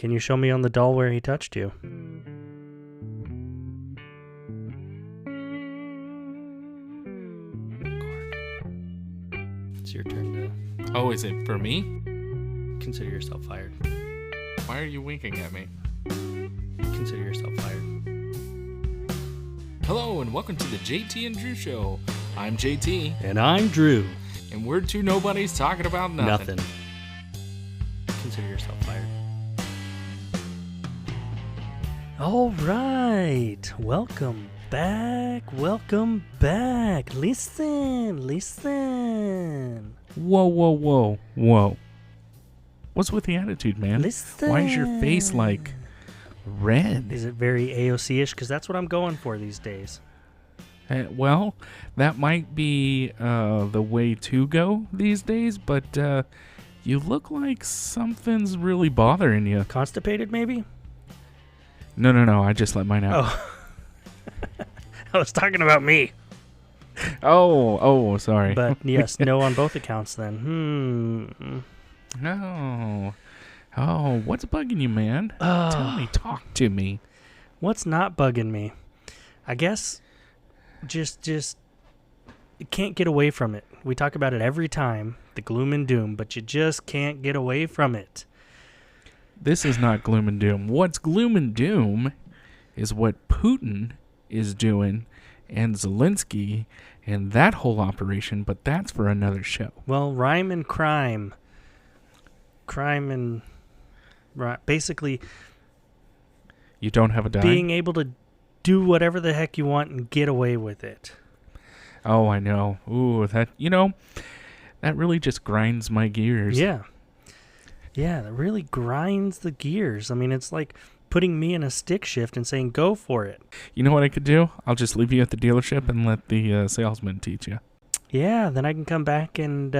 Can you show me on the doll where he touched you? It's your turn to... Oh, is it for me? Consider yourself fired. Why are you winking at me? Consider yourself fired. Hello, and welcome to the JT and Drew Show. I'm JT. And I'm Drew. And we're two nobodies talking about nothing. Consider yourself fired. All right. Welcome back. Welcome back. Listen. Whoa. What's with the attitude, man? Listen. Why is your face like red? Is it very AOC-ish? Because that's what I'm going for these days. Well, that might be the way to go these days, but you look like something's really bothering you. Constipated, maybe? No. I just let mine out. Oh. I was talking about me. Oh, sorry. But yes, no on both accounts then. No. Oh, what's bugging you, man? Tell me, talk to me. What's not bugging me? I guess just can't get away from it. We talk about it every time, the gloom and doom, but you just can't get away from it. This is not gloom and doom. What's gloom and doom is what Putin is doing and Zelensky and that whole operation, but that's for another show. Well, rhyme and crime. Crime and... basically... You don't have a dime? Being able to do whatever the heck you want and get away with it. Oh, I know. Ooh, that really just grinds my gears. Yeah. Yeah, that really grinds the gears. I mean, it's like putting me in a stick shift and saying, go for it. You know what I could do? I'll just leave you at the dealership and let the salesman teach you. Yeah, then I can come back and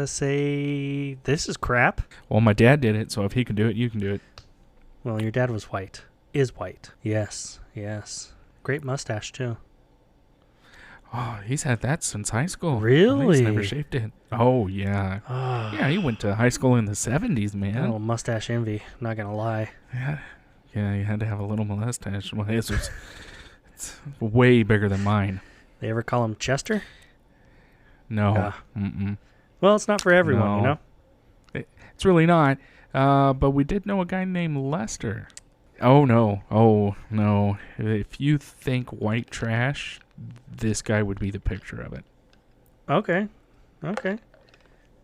say, this is crap. Well, my dad did it, so if he can do it, you can do it. Well, your dad was white. Is white. Yes. Great mustache, too. Oh, he's had that since high school. Really? He's never shaved it. Oh, yeah. Yeah, he went to high school in the 70s, man. A little mustache envy, not going to lie. Yeah, you had to have a little mustache. Well, it's way bigger than mine. They ever call him Chester? No. Well, it's not for everyone, No. you know? It's really not. But we did know a guy named Lester. Oh, no. If you think white trash, this guy would be the picture of it. Okay.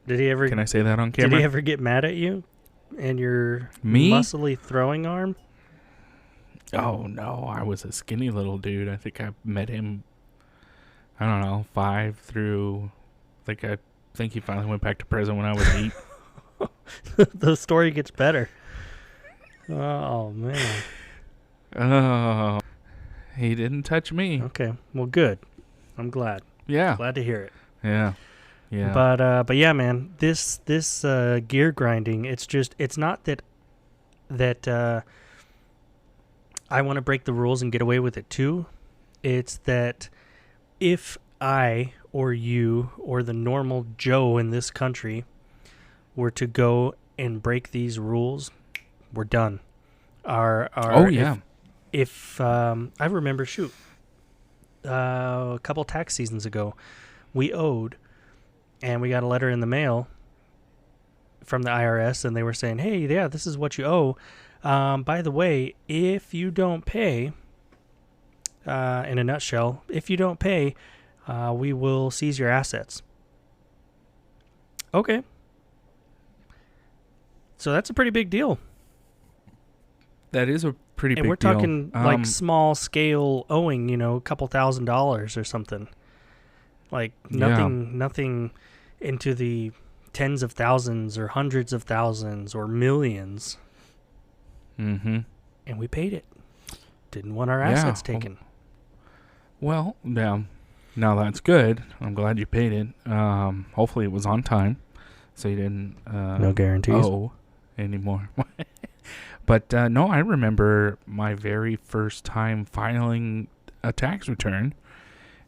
Did he ever... Can I say that on camera? Did he ever get mad at you and your muscly thring arm? Oh, no. I was a skinny little dude. I think I met him, I don't know, 5 through... I think he finally went back to prison when I was 8. The story gets better. Oh, man. Oh, he didn't touch me. Okay. Well, good. I'm glad. Yeah. Glad to hear it. Yeah. But yeah, man, this gear grinding, it's not that I want to break the rules and get away with it too. It's that if I or you or the normal Joe in this country were to go and break these rules, we're done. If I remember, a couple tax seasons ago, we owed, and we got a letter in the mail from the IRS, and they were saying, hey, yeah, this is what you owe. By the way, if you don't pay, in a nutshell, if you don't pay, we will seize your assets. Okay. So that's a pretty big deal. That is a pretty big deal. And we're talking like small scale owing, a couple $1,000s or something. Like nothing into the tens of thousands or hundreds of thousands or millions. Mm-hmm. And we paid it. Didn't want our assets taken. Well, yeah. Now that's good. I'm glad you paid it. Hopefully it was on time, so you didn't no guarantees owe anymore. But no, I remember my very first time filing a tax return.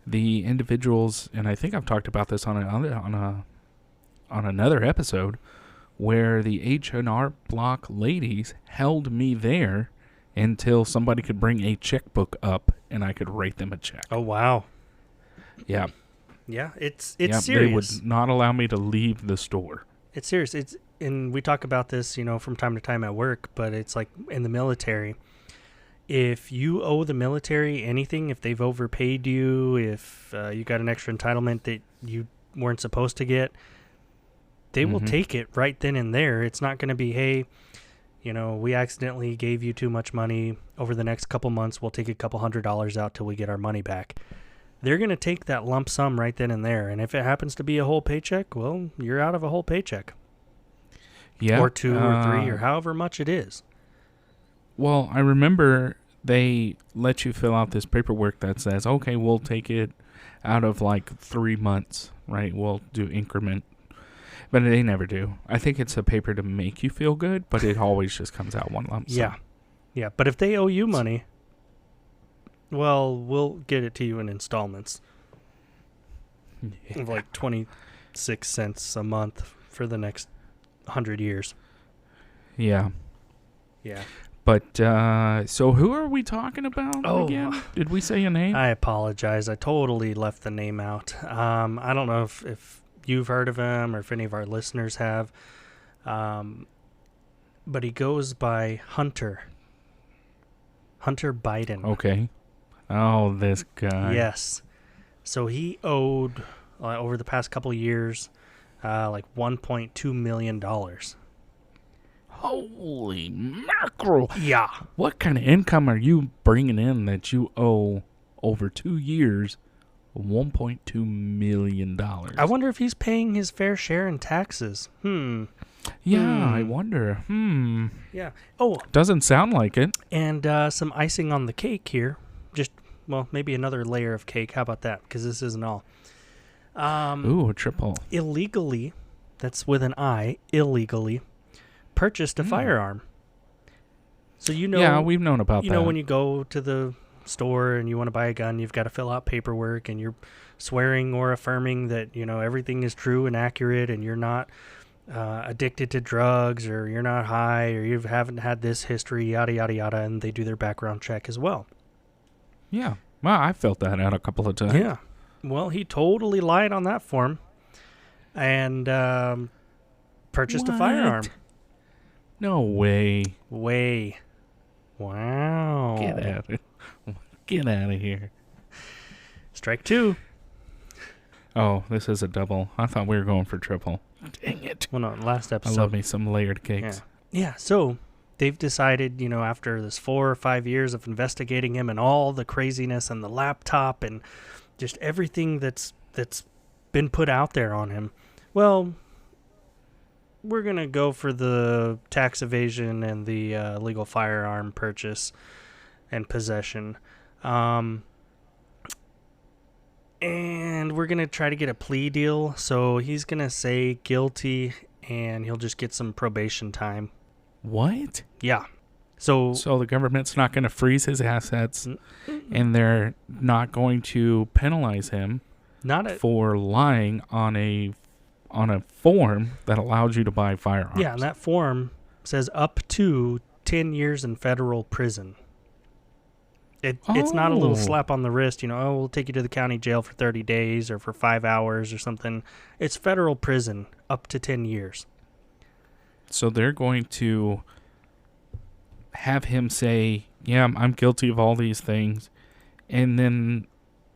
The individuals, and I think I've talked about this on another episode, where the H&R Block ladies held me there until somebody could bring a checkbook up and I could write them a check. Oh, wow. Yeah. Yeah, it's Yep, serious. they would not allow me to leave the store. It's serious. And we talk about this, from time to time at work, but it's like in the military. If you owe the military anything, if they've overpaid you, if you got an extra entitlement that you weren't supposed to get, they will take it right then and there. It's not going to be, hey, we accidentally gave you too much money. Over the next couple months, we'll take a couple $100s out till we get our money back. They're going to take that lump sum right then and there. And if it happens to be a whole paycheck, well, you're out of a whole paycheck. Yeah. Or two or three or however much it is. Well, I remember they let you fill out this paperwork that says, okay, we'll take it out of like 3 months, right? We'll do increment. But they never do. I think it's a paper to make you feel good, but it always just comes out one lump sum. Yeah. Yeah. But if they owe you money, well, we'll get it to you in installments of like 26 cents a month for the next 100 years. Yeah. Yeah. But, so who are we talking about again? Did we say a name? I apologize. I totally left the name out. I don't know if you've heard of him or if any of our listeners have. But he goes by Hunter. Hunter Biden. Okay. Oh, this guy. Yes. So he owed, over the past couple of years, like $1.2 million. Holy mackerel. Yeah. What kind of income are you bringing in that you owe over 2 years $1.2 million? I wonder if he's paying his fair share in taxes. Yeah, I wonder. Yeah. Oh, doesn't sound like it. and some icing on the cake here. Just, well, maybe another layer of cake. How about that? Because this isn't all. Ooh, a triple. Illegally, that's with an I, illegally, purchased a firearm. So yeah, we've known about that. You know, when you go to the store and you want to buy a gun, you've got to fill out paperwork and you're swearing or affirming that, everything is true and accurate and you're not addicted to drugs or you're not high or you haven't had this history, yada, yada, yada, and they do their background check as well. Yeah. Well, I felt that out a couple of times. Yeah. Well, he totally lied on that form and purchased a firearm. No way. Wow. Get out of here. Strike two. Oh, this is a double. I thought we were going for triple. Dang it. Well, no, last episode. I love me some layered cakes. Yeah, so they've decided, after this 4 or 5 years of investigating him and all the craziness and the laptop and just everything that's been put out there on him, well, we're going to go for the tax evasion and the legal firearm purchase and possession. And we're going to try to get a plea deal. So he's going to say guilty and he'll just get some probation time. What? Yeah. So the government's not going to freeze his assets and they're not going to penalize him for lying on a form that allows you to buy firearms. Yeah, and that form says up to 10 years in federal prison. It's not a little slap on the wrist, we'll take you to the county jail for 30 days or for 5 hours or something. It's federal prison up to 10 years. So they're going to have him say, yeah, I'm guilty of all these things, and then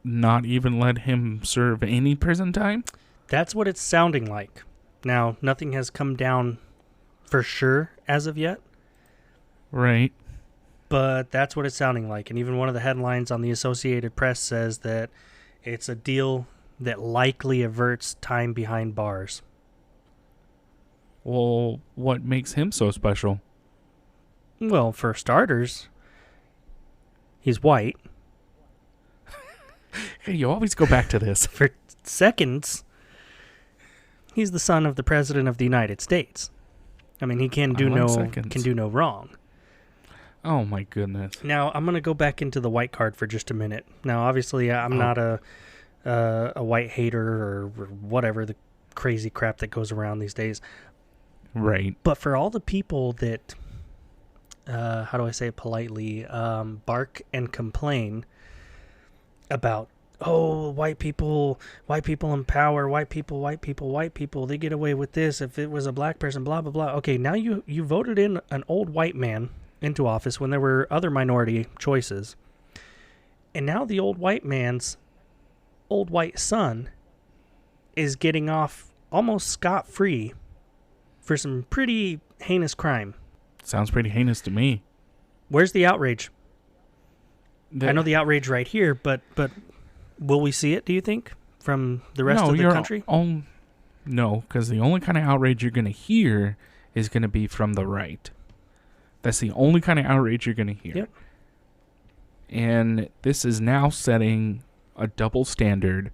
not even let him serve any prison time? That's what it's sounding like. Now, nothing has come down for sure as of yet. Right. But that's what it's sounding like. And even one of the headlines on the Associated Press says that it's a deal that likely averts time behind bars. Well, what makes him so special? Well, for starters, he's white. Hey, you always go back to this. For seconds, he's the son of the President of the United States. I mean, he can do no wrong. Oh, my goodness. Now, I'm going to go back into the white card for just a minute. Now, obviously, I'm not a white hater or whatever the crazy crap that goes around these days. Right. But for all the people that, how do I say it politely, bark and complain about, oh, white people in power, white people, they get away with this. If it was a black person, blah, blah, blah. Okay, now you voted in an old white man into office when there were other minority choices. And now the old white man's old white son is getting off almost scot-free for some pretty heinous crime. Sounds pretty heinous to me. Where's the outrage? I know the outrage right here, but will we see it, do you think, from the rest of the country? No, because the only kind of outrage you're going to hear is going to be from the right. That's the only kind of outrage you're going to hear. Yep. And this is now setting a double standard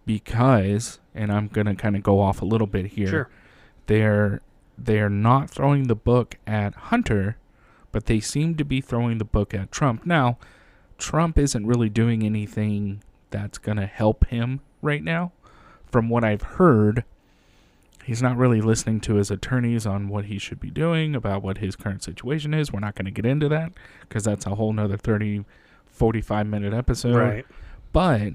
because, and I'm going to kind of go off a little bit here. Sure. They're not throwing the book at Hunter, but they seem to be throwing the book at Trump. Now, Trump isn't really doing anything that's going to help him right now. From what I've heard, he's not really listening to his attorneys on what he should be doing, about what his current situation is. We're not going to get into that because that's a whole nother 30, 45-minute episode. Right. But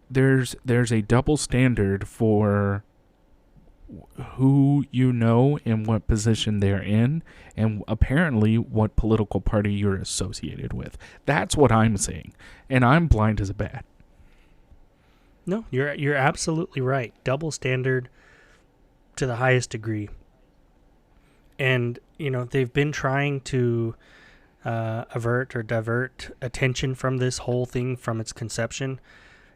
there's a double standard for who you know and what position they're in, and apparently what political party you're associated with. That's what I'm saying, and I'm blind as a bat. No, you're absolutely right. Double standard to the highest degree. And, they've been trying to avert or divert attention from this whole thing from its conception.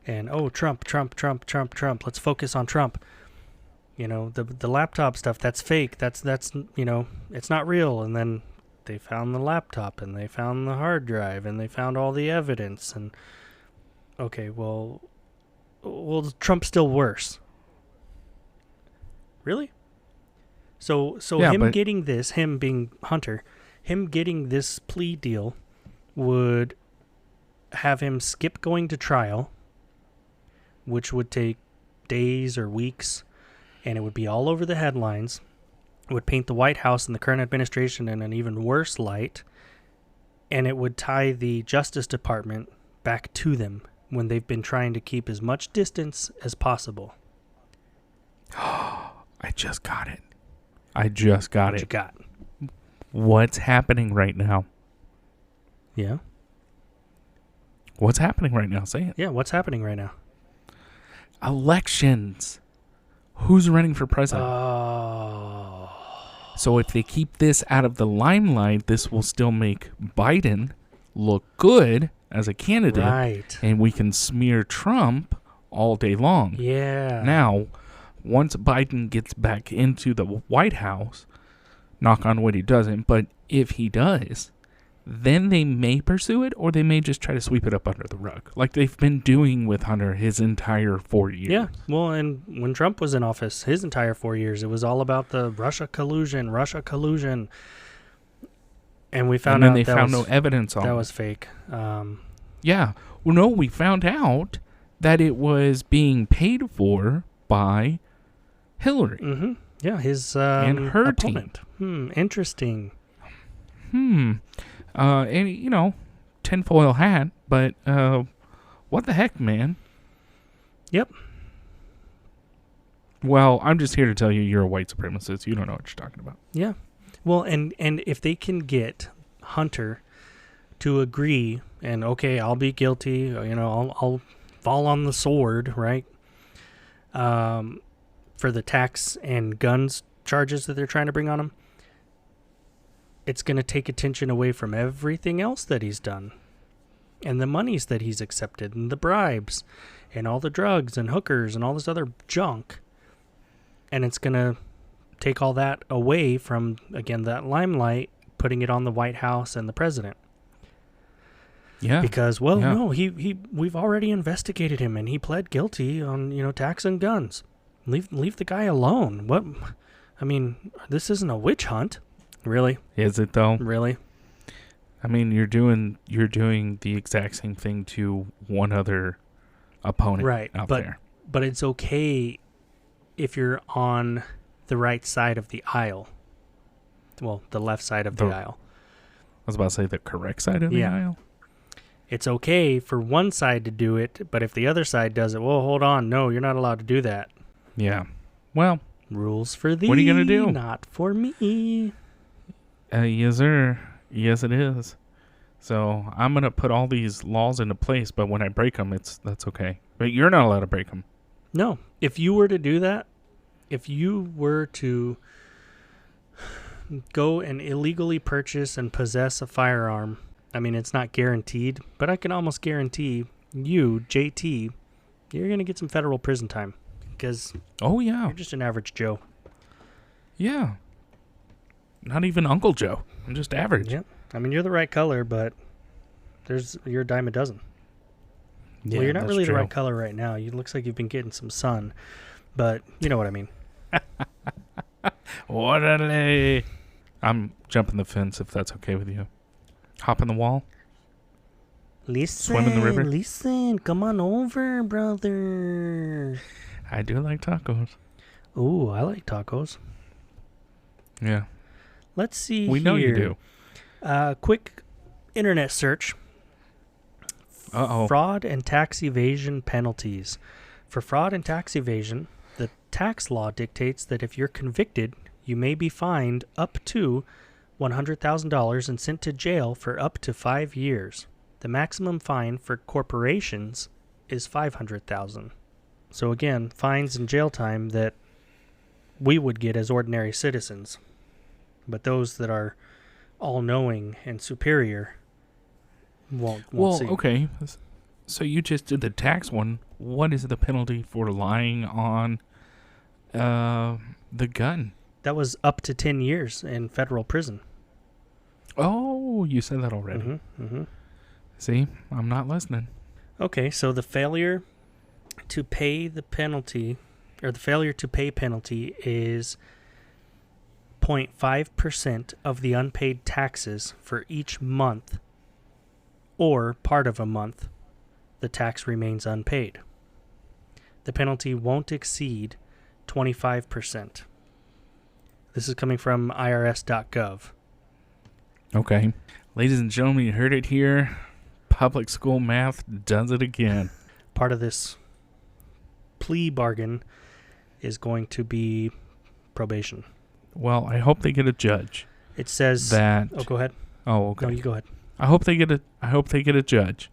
And, Trump. Let's focus on Trump. The laptop stuff, that's fake. That's it's not real. And then they found the laptop and they found the hard drive and they found all the evidence. And, okay, well, Trump's still worse. Really? So yeah, him being Hunter, him getting this plea deal would have him skip going to trial, which would take days or weeks, and it would be all over the headlines. It would paint the White House and the current administration in an even worse light, and it would tie the Justice Department back to them when they've been trying to keep as much distance as possible. I just got it. What you got? What's happening right now? Yeah? What's happening right now? Say it. Yeah, what's happening right now? Elections. Who's running for president? Oh. So if they keep this out of the limelight, this will still make Biden look good as a candidate. Right. And we can smear Trump all day long. Yeah. Now, once Biden gets back into the White House, knock on wood he doesn't, but if he does, then they may pursue it, or they may just try to sweep it up under the rug, like they've been doing with Hunter his entire 4 years. Yeah, well, and when Trump was in office, his entire 4 years, it was all about the Russia collusion. And we found out they found no evidence on that it. was fake. Yeah. Well, no, we found out that it was being paid for by Hillary. Mm-hmm. Yeah, his and her opponent. Interesting. And, tinfoil hat, but what the heck, man? Yep. Well, I'm just here to tell you you're a white supremacist. You don't know what you're talking about. Yeah. Well, and if they can get Hunter to agree, and okay, I'll be guilty, I'll fall on the sword, right? For the tax and guns charges that they're trying to bring on him, it's going to take attention away from everything else that he's done, and the monies that he's accepted, and the bribes, and all the drugs and hookers and all this other junk. And it's going to take all that away from, again, that limelight, putting it on the White House and the president. Yeah. Because, no, we've already investigated him, and he pled guilty on, tax and guns. Leave the guy alone. What? I mean, this isn't a witch hunt. Really? Is it though? Really? I mean, you're doing the exact same thing to one other opponent out there. But it's okay if you're on the right side of the aisle. Well, the left side of the aisle. I was about to say the correct side of the aisle. It's okay for one side to do it, but if the other side does it, well, hold on. No, you're not allowed to do that. Yeah. Well, rules for thee. What are you going to do? Not for me. Yes, sir. Yes, it is. So I'm going to put all these laws into place, but when I break them, that's okay. But you're not allowed to break them. No. If you were to do that, if you were to go and illegally purchase and possess a firearm, I mean, it's not guaranteed, but I can almost guarantee you, JT, you're going to get some federal prison time because you're just an average Joe. Yeah. Not even Uncle Joe. I'm just average. Yeah. I mean, you're the right color, but you're a dime a dozen. Yeah, well, you're not really the right color right now. It looks like you've been getting some sun, but you know what I mean. Orale. I'm jumping the fence if that's okay with you. Hop in the wall. Swim in the river. Listen, come on over, brother. I do like tacos. Ooh, I like tacos. Yeah. Let's see We know you do. Quick internet search. Uh-oh. Fraud and tax evasion penalties. For fraud and tax evasion, the tax law dictates that if you're convicted, you may be fined up to $100,000 and sent to jail for up to 5 years. The maximum fine for corporations is $500,000. So again, fines and jail time that we would get as ordinary citizens. But those that are all-knowing and superior won't see. Well, okay. So you just did the tax one. What is the penalty for lying on the gun? That was up to 10 years in federal prison. Oh, you said that already. Mm-hmm. See, I'm not listening. Okay, so the failure to pay the penalty, or the failure to pay penalty is 0.5% of the unpaid taxes for each month or part of a month the tax remains unpaid. The penalty won't exceed 25%. This is coming from irs.gov. Okay. Ladies and gentlemen, you heard it here. Public school math does it again. Part of this plea bargain is going to be probation. Well, I hope they get a judge. It says that. Oh, go ahead. Oh, okay. No, you go ahead. I hope they get a judge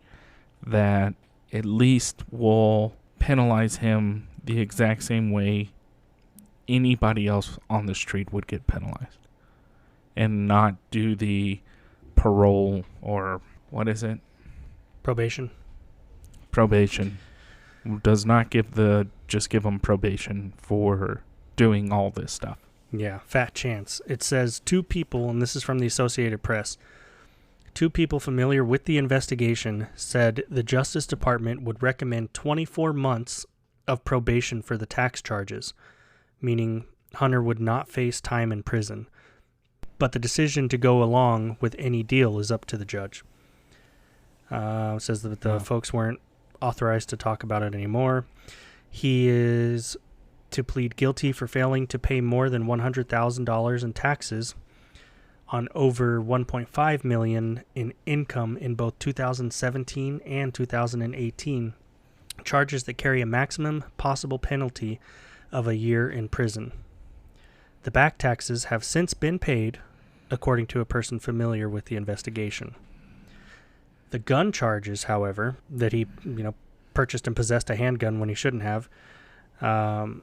that at least will penalize him the exact same way anybody else on the street would get penalized, and not do the parole or what is it? Probation. Probation. Does not give them probation for doing all this stuff. Yeah, fat chance. It says 2 people, and this is from the Associated Press, 2 people familiar with the investigation said the Justice Department would recommend 24 months of probation for the tax charges, meaning Hunter would not face time in prison. But the decision to go along with any deal is up to the judge. It says that the folks weren't authorized to talk about it anymore. He is to plead guilty for failing to pay more than $100,000 in taxes on over $1.5 million in income in both 2017 and 2018, charges that carry a maximum possible penalty of a year in prison. The back taxes have since been paid, according to a person familiar with the investigation. The gun charges, however, that he purchased and possessed a handgun when he shouldn't have, and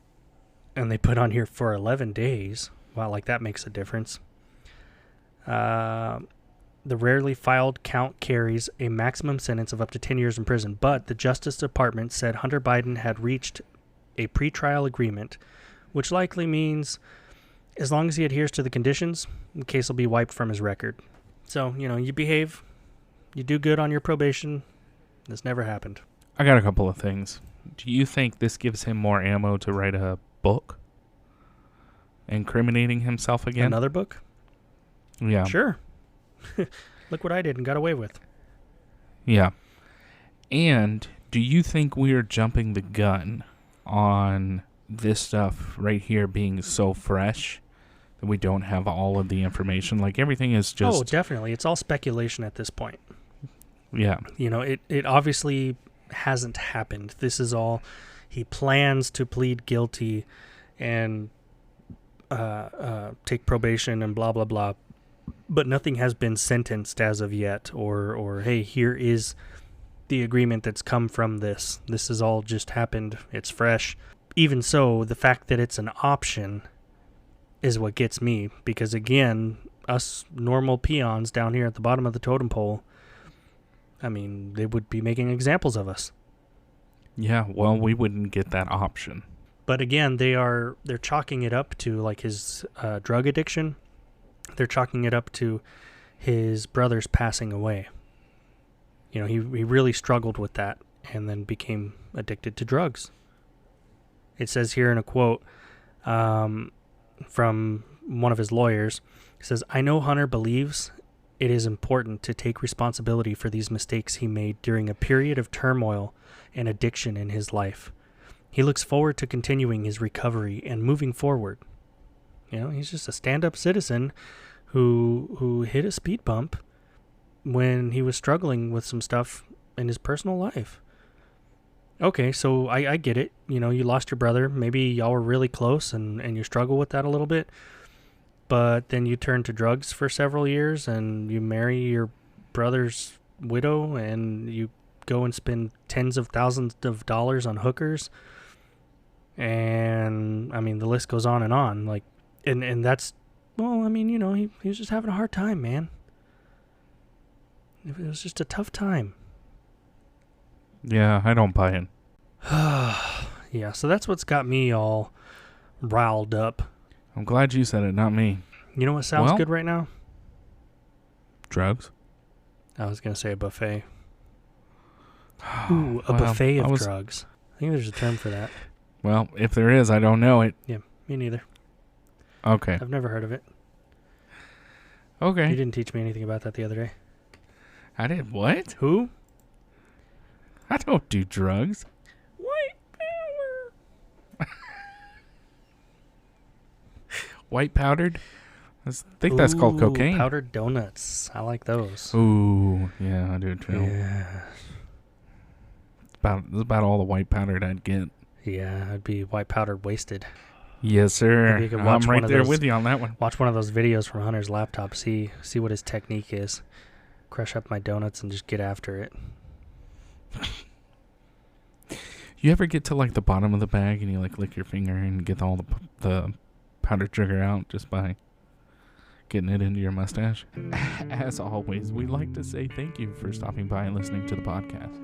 they put on here for 11 days. Wow, like that makes a difference. The rarely filed count carries a maximum sentence of up to 10 years in prison, but the Justice Department said Hunter Biden had reached a pretrial agreement, which likely means as long as he adheres to the conditions, the case will be wiped from his record. So, you behave, you do good on your probation. This never happened. I got a couple of things. Do you think this gives him more ammo to write a book incriminating himself again? Another book? Yeah. Sure. Look what I did and got away with. Yeah. And do you think we are jumping the gun on this stuff right here being so fresh that we don't have all of the information. Like, everything is just... Oh, definitely. It's all speculation at this point. Yeah. You know, it obviously hasn't happened. This is all... He plans to plead guilty and take probation and blah, blah, blah. But nothing has been sentenced as of yet. Or hey, here is the agreement that's come from this. This has all just happened. It's fresh. Even so, the fact that it's an option is what gets me. Because again, us normal peons down here at the bottom of the totem pole, I mean, they would be making examples of us. Yeah, well, we wouldn't get that option. But again, they're chalking it up to like his drug addiction. They're chalking it up to his brother's passing away. You know, he really struggled with that and then became addicted to drugs. It says here in a quote from one of his lawyers, it says, "I know Hunter believes it is important to take responsibility for these mistakes he made during a period of turmoil and addiction in his life. He looks forward to continuing his recovery and moving forward." You know, he's just a stand-up citizen who hit a speed bump when he was struggling with some stuff in his personal life. Okay, so I get it. You know, you lost your brother. Maybe y'all were really close and you struggle with that a little bit. But then you turn to drugs for several years and you marry your brother's widow and you go and spend tens of thousands of dollars on hookers. And I mean, the list goes on and on. Like, and that's, well, I mean, you know, he was just having a hard time, man. It was just a tough time. Yeah, I don't buy it. Yeah, so that's what's got me all riled up. I'm glad you said it, not me. You know what sounds good right now? Drugs? I was going to say a buffet. Ooh, a buffet of drugs. I think there's a term for that. Well, if there is, I don't know it. Yeah, me neither. Okay. I've never heard of it. Okay. You didn't teach me anything about that the other day. I did what? Who? I don't do drugs. White power. White powdered? I think that's called cocaine. Powdered donuts. I like those. Ooh, yeah, I do too. Yeah. It's about all the white powdered I'd get. Yeah, I'd be white powdered wasted. Yes, sir. Maybe you could watch I'm right there with you on that one. Watch one of those videos from Hunter's laptop. See what his technique is. Crush up my donuts and just get after it. You ever get to like the bottom of the bag and you like lick your finger and get all the powdered sugar out just by getting it into your mustache? As always, we'd like to say thank you for stopping by and listening to the podcast.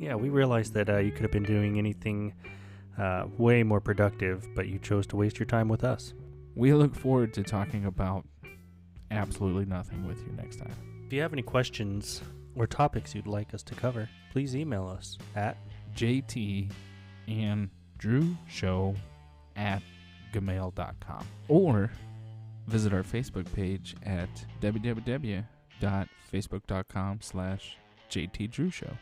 Yeah, we realized that you could have been doing anything way more productive, but you chose to waste your time with us. We look forward to talking about absolutely nothing with you next time. If you have any questions or topics you'd like us to cover, please email us at jtandrewshow@gmail.com or visit our Facebook page at www.facebook.com/jtdrewshow.